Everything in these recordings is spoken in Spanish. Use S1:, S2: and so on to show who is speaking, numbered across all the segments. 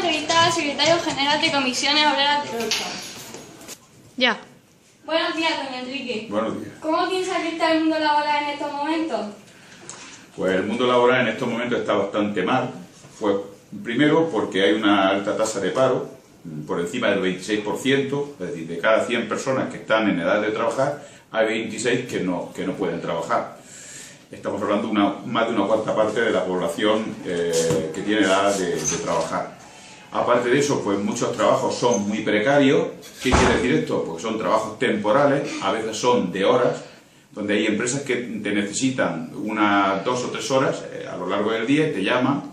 S1: entrevistar al secretario general de Comisiones Obreras de Ocha.
S2: Ya.
S1: Buenos días, don Enrique.
S3: Buenos días.
S1: ¿Cómo piensa que está el mundo laboral en estos momentos?
S3: Pues el mundo laboral en estos momentos está bastante mal. Pues primero porque hay una alta tasa de paro, por encima del 26%, es decir, de cada 100 personas que están en edad de trabajar, hay 26 que no pueden trabajar. Estamos hablando de más de una cuarta parte de la población que tiene edad de trabajar. Aparte de eso, pues muchos trabajos son muy precarios. ¿Qué quiere decir esto? Pues son trabajos temporales, a veces son de horas, donde hay empresas que te necesitan unas 2 o 3 horas a lo largo del día, te llaman,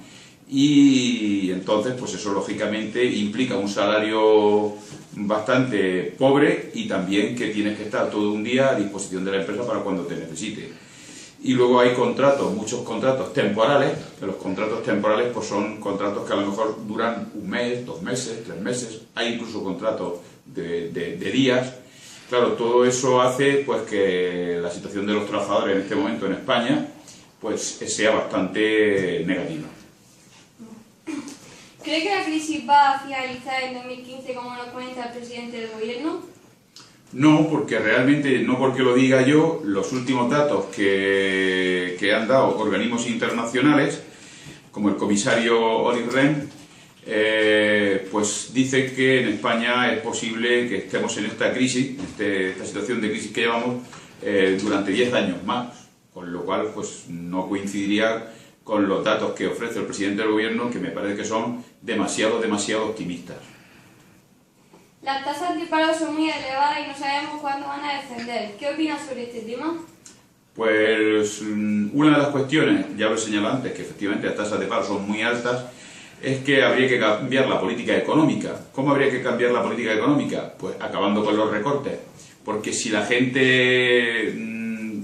S3: y entonces pues eso lógicamente implica un salario bastante pobre y también que tienes que estar todo un día a disposición de la empresa para cuando te necesite. Y luego hay contratos, muchos contratos temporales, que los contratos temporales pues son contratos que a lo mejor duran 1 mes, 2 meses, 3 meses, hay incluso contratos de días. Claro, todo eso hace pues que la situación de los trabajadores en este momento en España pues sea bastante negativa.
S1: ¿Cree que la crisis va a finalizar en 2015 como nos comenta el presidente del gobierno?
S3: No, porque realmente, no porque lo diga yo, los últimos datos que han dado organismos internacionales, como el comisario Olli Rehn, pues dice que en España es posible que estemos en esta crisis, esta situación de crisis que llevamos durante 10 años más, con lo cual pues no coincidiría con los datos que ofrece el presidente del gobierno, que me parece que son demasiado optimistas.
S1: Las tasas de paro son muy elevadas y no sabemos cuándo van a descender. ¿Qué opina sobre este tema?
S3: Pues una de las cuestiones, ya lo he señalado antes, que efectivamente las tasas de paro son muy altas, es que habría que cambiar la política económica. ¿Cómo habría que cambiar la política económica? Pues acabando con los recortes, porque si la gente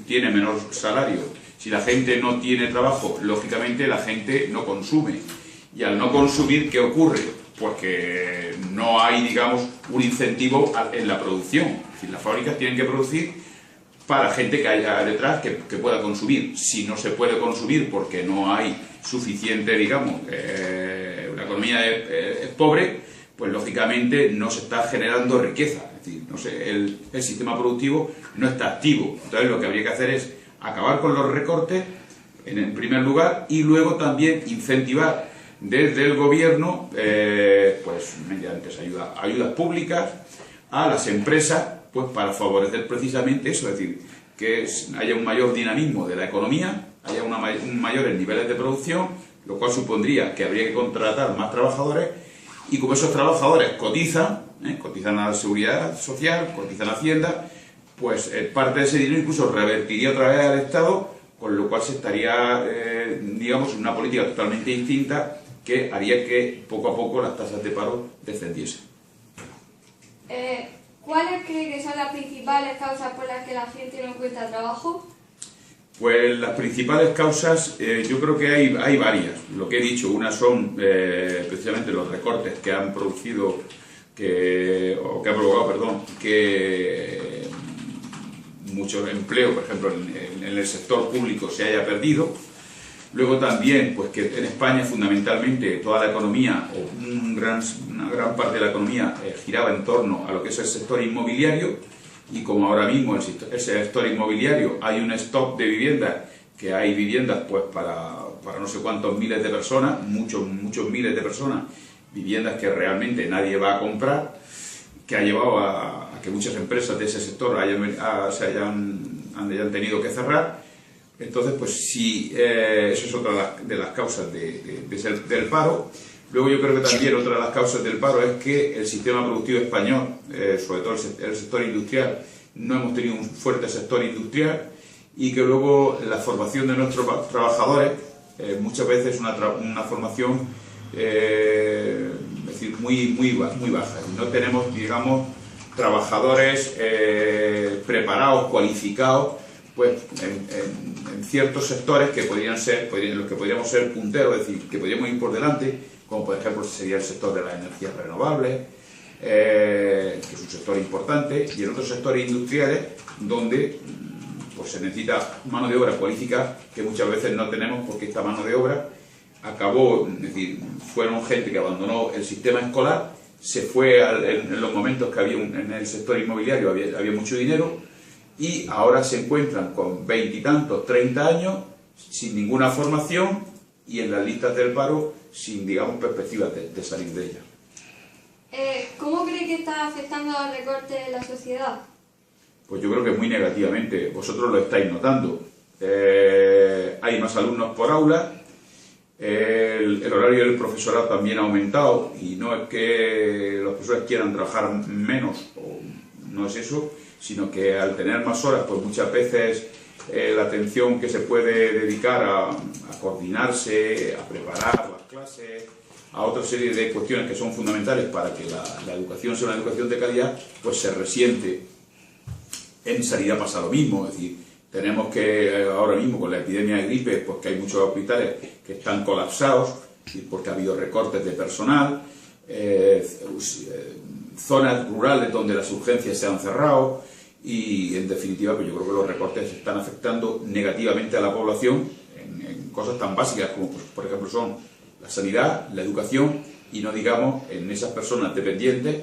S3: tiene menor salario, si la gente no tiene trabajo, lógicamente la gente no consume. Y al no consumir, ¿qué ocurre? Pues que no hay, digamos, un incentivo en la producción. Es decir, las fábricas tienen que producir para gente que haya detrás que pueda consumir. Si no se puede consumir porque no hay suficiente, digamos, la economía es pobre, pues lógicamente no se está generando riqueza. Es decir, no sé, el sistema productivo no está activo. Entonces lo que habría que hacer es acabar con los recortes, en primer lugar, y luego también incentivar desde el gobierno, pues mediante ayudas públicas a las empresas, pues para favorecer precisamente eso, es decir, que haya un mayor dinamismo de la economía, haya mayores niveles de producción, lo cual supondría que habría que contratar más trabajadores, y como esos trabajadores cotizan a la Seguridad Social, cotizan a Hacienda, pues parte de ese dinero incluso revertiría otra vez al Estado, con lo cual se estaría, digamos, en una política totalmente distinta que haría que poco a poco las tasas de paro descendiesen.
S1: ¿Cuáles cree que son las principales causas por las que la gente no encuentra trabajo?
S3: Pues las principales causas, yo creo que hay varias. Lo que he dicho, unas son precisamente los recortes que han producido, que han provocado, que mucho empleo, por ejemplo, en el sector público se haya perdido. Luego también, pues que en España fundamentalmente toda la economía, o una gran parte de la economía giraba en torno a lo que es el sector inmobiliario, y como ahora mismo el sector inmobiliario hay un stock de viviendas, que hay viviendas pues para no sé cuántos miles de personas, muchos miles de personas, viviendas que realmente nadie va a comprar, que ha llevado a que muchas empresas de ese sector hayan tenido que cerrar. Entonces, pues sí, eso es otra de las causas del paro. Luego yo creo que también otra de las causas del paro es que el sistema productivo español, sobre todo el sector industrial, no hemos tenido un fuerte sector industrial, y que luego la formación de nuestros trabajadores muchas veces es una formación es decir, muy baja. No tenemos, digamos, trabajadores preparados, cualificados, pues en ciertos sectores que los que podríamos ser punteros, es decir, que podríamos ir por delante, como por ejemplo sería el sector de las energías renovables, que es un sector importante, y en otros sectores industriales donde pues se necesita mano de obra cualificada, que muchas veces no tenemos, porque esta mano de obra acabó, es decir, fueron gente que abandonó el sistema escolar, se fue en los momentos que había en el sector inmobiliario había mucho dinero, y ahora se encuentran con 20 y tantos, 30 años, sin ninguna formación y en las listas del paro sin, digamos, perspectivas de salir de ellas.
S1: ¿Cómo cree que está afectando los recortes en la sociedad?
S3: Pues yo creo que muy negativamente. Vosotros lo estáis notando. Hay más alumnos por aula, el horario del profesorado también ha aumentado, y no es que los profesores quieran trabajar menos, o no es eso, sino que al tener más horas, pues muchas veces la atención que se puede dedicar a coordinarse, a preparar las clases, a otra serie de cuestiones que son fundamentales para que la educación sea una educación de calidad, pues se resiente. En sanidad pasa lo mismo, es decir, tenemos que ahora mismo con la epidemia de gripe, pues que hay muchos hospitales que están colapsados, porque ha habido recortes de personal, zonas rurales donde las urgencias se han cerrado, y en definitiva pues yo creo que los recortes están afectando negativamente a la población en cosas tan básicas como, pues, por ejemplo, son la sanidad, la educación, y no digamos en esas personas dependientes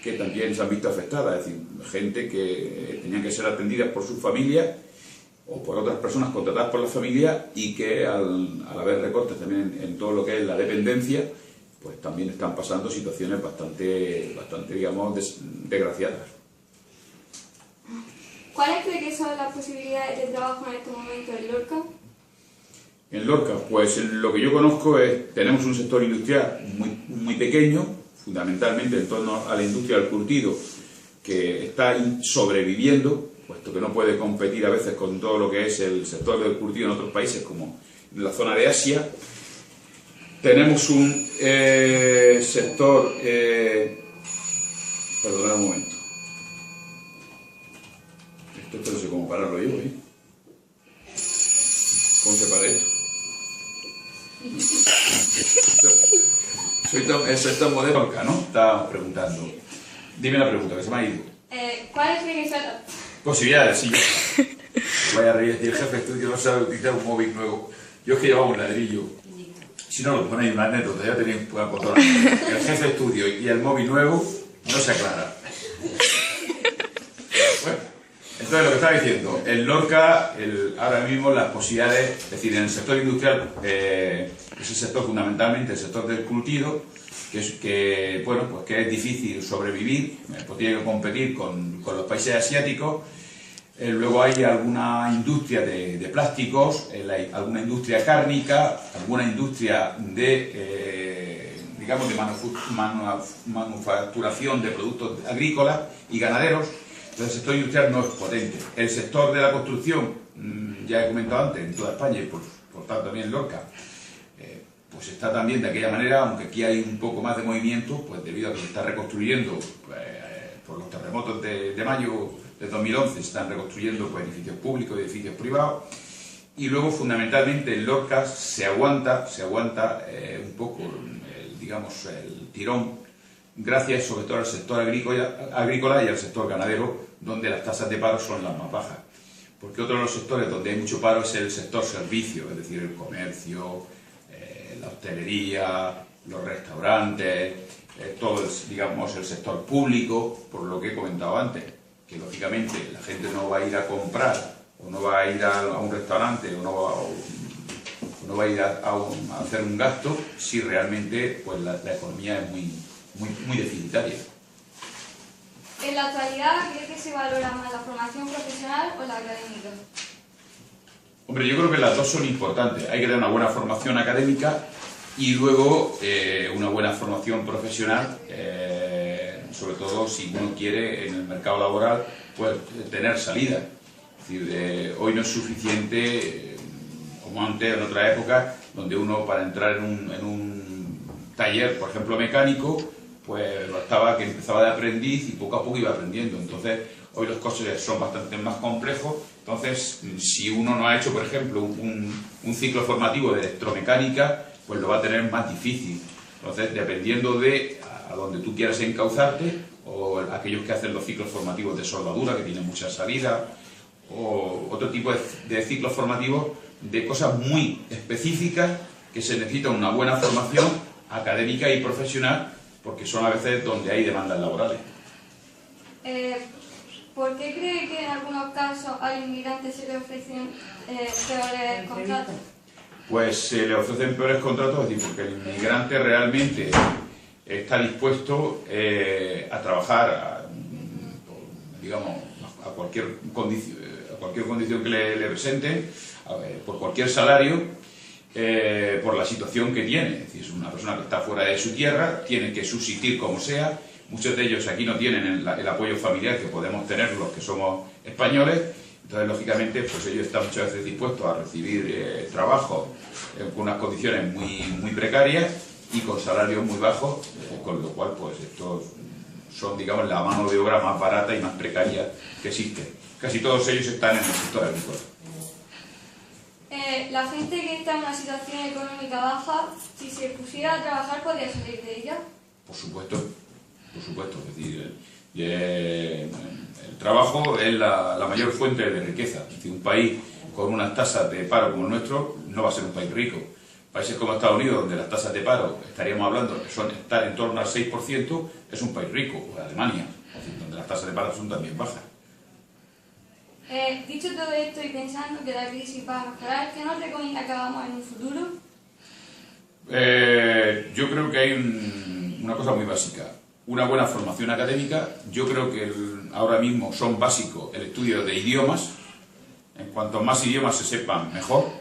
S3: que también se han visto afectadas, es decir, gente que tenían que ser atendidas por sus familias o por otras personas contratadas por la familia, y que al haber recortes también en todo lo que es la dependencia, pues también están pasando situaciones bastante digamos, desgraciadas.
S1: ¿Cuáles cree que son las posibilidades de trabajo en este momento en Lorca?
S3: En Lorca, pues lo que yo conozco es, tenemos un sector industrial muy pequeño, fundamentalmente en torno a la industria del curtido, que está sobreviviendo, puesto que no puede competir a veces con todo lo que es el sector del curtido en otros países, como en la zona de Asia. Tenemos un sector... perdonad un momento. Esto no sé cómo pararlo yo, ¿eh? ¿Cómo se para esto? Soy tan moderno, ¿no? Estaba preguntando. Dime la pregunta, que se me ha ido.
S1: ¿Cuáles cree que son las
S3: Posibilidades, sí. Vaya a reír, el jefe de estudio no sabe utilizar un móvil nuevo. Yo es que llevaba un ladrillo. Si no, lo ponéis una anécdota, ya tenéis una controlar. El jefe de estudio y el móvil nuevo no se aclara. Bueno, entonces lo que estaba diciendo, en Lorca, ahora mismo las posibilidades, es decir, en el sector industrial, es el sector fundamentalmente, el sector del curtido, que es difícil sobrevivir, pues tiene que competir con los países asiáticos. Luego hay alguna industria de plásticos, alguna industria cárnica, alguna industria de manufacturación de productos agrícolas y ganaderos. Entonces el sector industrial no es potente. El sector de la construcción, ya he comentado antes, en toda España y por tanto también en Lorca, pues está también de aquella manera, aunque aquí hay un poco más de movimiento, pues debido a que se está reconstruyendo por los terremotos de mayo de 2011, se están reconstruyendo pues, edificios públicos y edificios privados, y luego fundamentalmente en Lorca se aguanta un poco el tirón, gracias sobre todo al sector agrícola y al sector ganadero, donde las tasas de paro son las más bajas. Porque otro de los sectores donde hay mucho paro es el sector servicio, es decir, el comercio, la hostelería, los restaurantes, todo el sector público, por lo que he comentado antes, que lógicamente la gente no va a ir a comprar, o no va a ir a un restaurante, o no va a ir a hacer un gasto si realmente pues, la economía es muy deficitaria.
S1: En la actualidad, ¿cree que se valora más la formación profesional o la académica?
S3: Hombre, yo creo que las dos son importantes. Hay que tener una buena formación académica y luego una buena formación profesional, sobre todo si uno quiere en el mercado laboral pues, tener salida. Es decir, hoy no es suficiente, como antes, en otra época, donde uno para entrar en un taller, por ejemplo, mecánico, pues bastaba que empezaba de aprendiz y poco a poco iba aprendiendo. Entonces, hoy los costes son bastante más complejos. Entonces, si uno no ha hecho, por ejemplo, un ciclo formativo de electromecánica, pues lo va a tener más difícil. Entonces, dependiendo de a donde tú quieras encauzarte, o aquellos que hacen los ciclos formativos de soldadura, que tienen mucha salida, o otro tipo de ciclos formativos de cosas muy específicas que se necesita una buena formación académica y profesional, porque son a veces donde hay demandas laborales.
S1: ¿Por qué cree que en algunos casos al inmigrante se le ofrecen peores contratos?
S3: Pues se le ofrecen peores contratos, es decir, porque el inmigrante realmente está dispuesto a trabajar, digamos, a cualquier condición que le presenten, por cualquier salario, por la situación que tiene. Es decir, es una persona que está fuera de su tierra, tiene que subsistir como sea. Muchos de ellos aquí no tienen el apoyo familiar que podemos tener los que somos españoles. Entonces, lógicamente, pues ellos están muchas veces dispuestos a recibir trabajo con unas condiciones muy precarias y con salarios muy bajos, con lo cual, pues estos son, digamos, la mano de obra más barata y más precaria que existe. Casi todos ellos están en el sector agrícola.
S1: La gente que está en una situación económica baja, si se pusiera a trabajar, ¿podría salir de ella?
S3: Por supuesto. Es decir, el trabajo es la mayor fuente de riqueza. Es decir, un país con unas tasas de paro como el nuestro no va a ser un país rico. Países como Estados Unidos, donde las tasas de paro, estaríamos hablando, están en torno al 6%, es un país rico. O Alemania, donde las tasas de paro son también bajas.
S1: Dicho todo esto y pensando que la crisis va a mejorar, ¿qué nos recomienda que hagamos en un futuro?
S3: Yo creo que hay una cosa muy básica. Una buena formación académica. Yo creo que ahora mismo son básicos el estudio de idiomas. En cuanto más idiomas se sepan, mejor.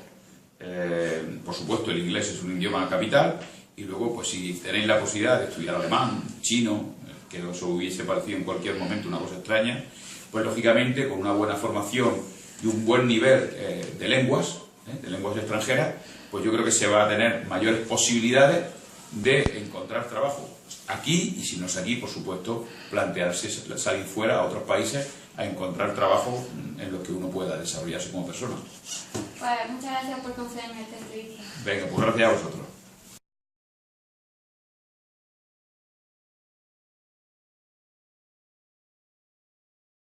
S3: Por supuesto, el inglés es un idioma capital. Y luego, pues si tenéis la posibilidad de estudiar alemán, chino, que os hubiese parecido en cualquier momento una cosa extraña, pues lógicamente con una buena formación y un buen nivel de lenguas extranjeras, pues yo creo que se va a tener mayores posibilidades de encontrar trabajo aquí, y si no es aquí, por supuesto, plantearse salir fuera a otros países a encontrar trabajo en los que uno pueda desarrollarse como persona.
S1: Pues muchas gracias por confiarme en esta entrevista.
S3: Venga, pues gracias a vosotros.